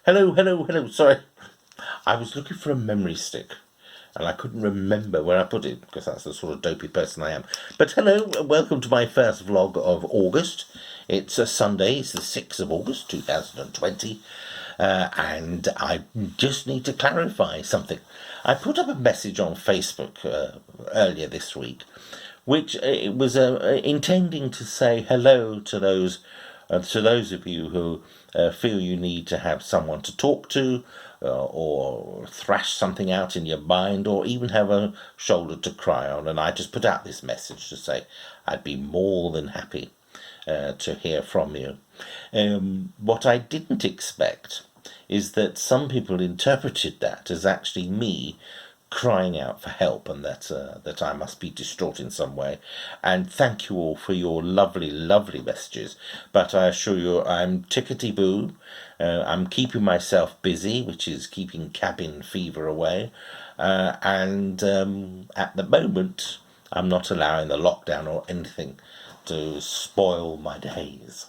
Hello. Sorry, I was looking for a memory stick, and I couldn't remember where I put it because that's the sort of dopey person I am. But hello, welcome to my first vlog of August. It's a Sunday. It's the 6th of August, 2020, and I just need to clarify something. I put up a message on Facebook earlier this week, which it was intending to say hello to those of you who feel you need to have someone to talk to, or thrash something out in your mind, or even have a shoulder to cry on. And I just put out this message to say I'd be more than happy to hear from you. What I didn't expect is that some people interpreted that as actually me crying out for help, and that I must be distraught in some way. And thank you all for your lovely messages. But I assure you, I'm tickety-boo. I'm keeping myself busy, which is keeping cabin fever away. And at the moment, I'm not allowing the lockdown or anything to spoil my days.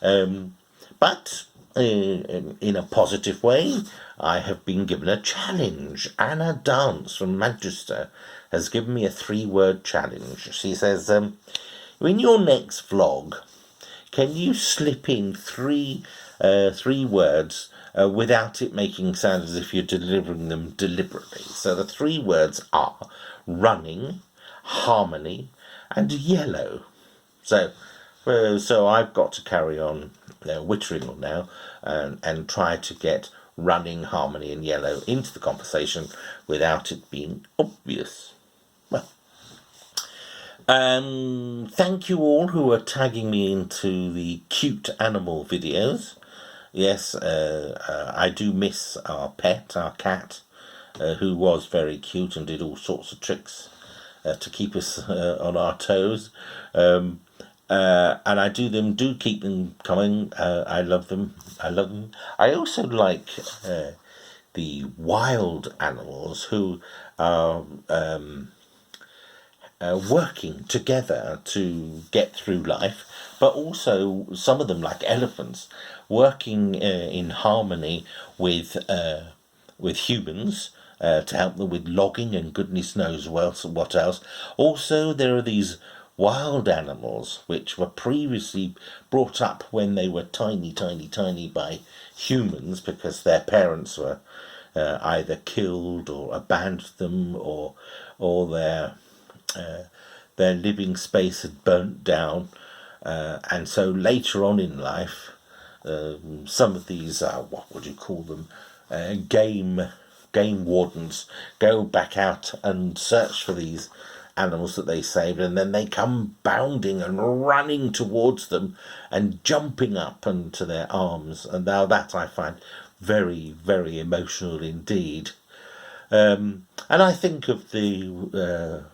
But in a positive way, I have been given a challenge. Anna Dance from Manchester has given me a 3-word challenge. She says, in your next vlog, can you slip in three words without it making sound as if you're delivering them deliberately? So the 3 words are running, harmony, and yellow. So I've got to carry on wittering now and try to get running, harmony, and yellow into the conversation without it being obvious. Well, thank you all who are tagging me into the cute animal videos. Yes, I do miss our pet, our cat, who was very cute and did all sorts of tricks to keep us on our toes. And I do keep them coming. I love them. I also like the wild animals who are working together to get through life, but also some of them, like elephants, working in harmony with humans to help them with logging and goodness knows what else. Also, there are these wild animals which were previously brought up when they were tiny by humans because their parents were either killed or abandoned them, or their living space had burnt down, and so later on in life, some of these what would you call them, game wardens go back out and search for these animals that they saved, and then they come bounding and running towards them and jumping up into their arms. And now that I find very emotional indeed. And I think of the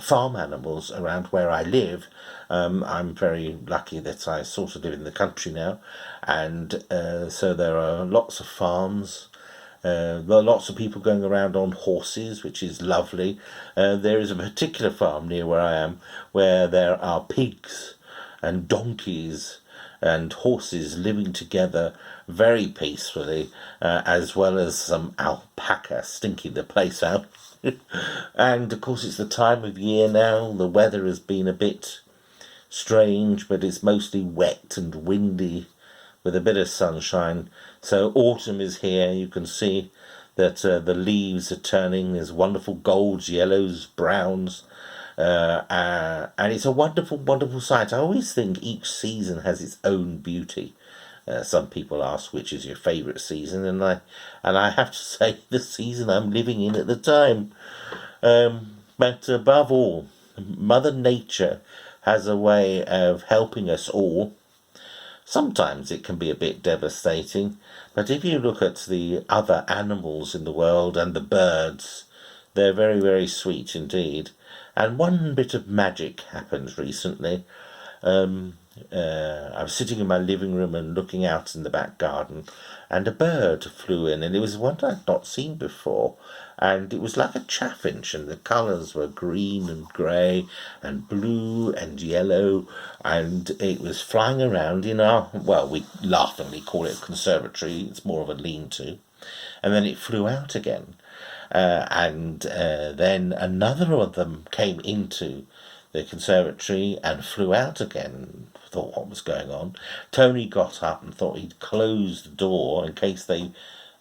farm animals around where I live. I'm very lucky that I sort of live in the country now, and so there are lots of farms. There are lots of people going around on horses, which is lovely. There is a particular farm near where I am where there are pigs and donkeys and horses living together very peacefully, as well as some alpaca stinking the place out. And of course it's the time of year now. The weather has been a bit strange, but it's mostly wet and windy with a bit of sunshine. So autumn is here. You can see that the leaves are turning. There's wonderful golds, yellows, browns, and it's a wonderful sight. I always think each season has its own beauty. Some people ask which is your favourite season, and I have to say the season I'm living in at the time. But above all, Mother Nature has a way of helping us all. Sometimes it can be a bit devastating, but if you look at the other animals in the world and the birds, they're very sweet indeed. And one bit of magic happened recently. I was sitting in my living room and looking out in the back garden, and a bird flew in, and it was one I'd not seen before. and it was like a chaffinch, and the colours were green and grey and blue and yellow, and it was flying around in our, well, we laughingly call it a conservatory, it's more of a lean-to, and then it flew out again. And then another of them came into the conservatory and flew out again. Thought what was going on. Tony got up and thought he'd close the door in case they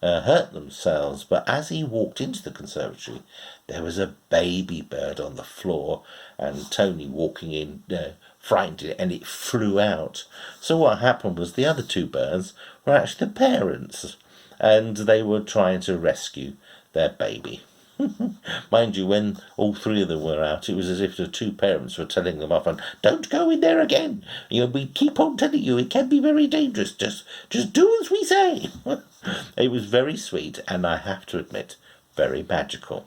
hurt themselves. But as he walked into the conservatory, there was a baby bird on the floor, and Tony, walking in, frightened it, and it flew out. So what happened was the other two birds were actually the parents, and they were trying to rescue their baby. Mind you, when all three of them were out, it was as if the two parents were telling them off, and don't go in there again. We keep on telling you it can be very dangerous. Just do as we say. It was very sweet, and I have to admit, very magical.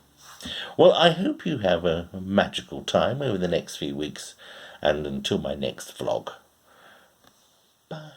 Well, I hope you have a magical time over the next few weeks, and until my next vlog. Bye.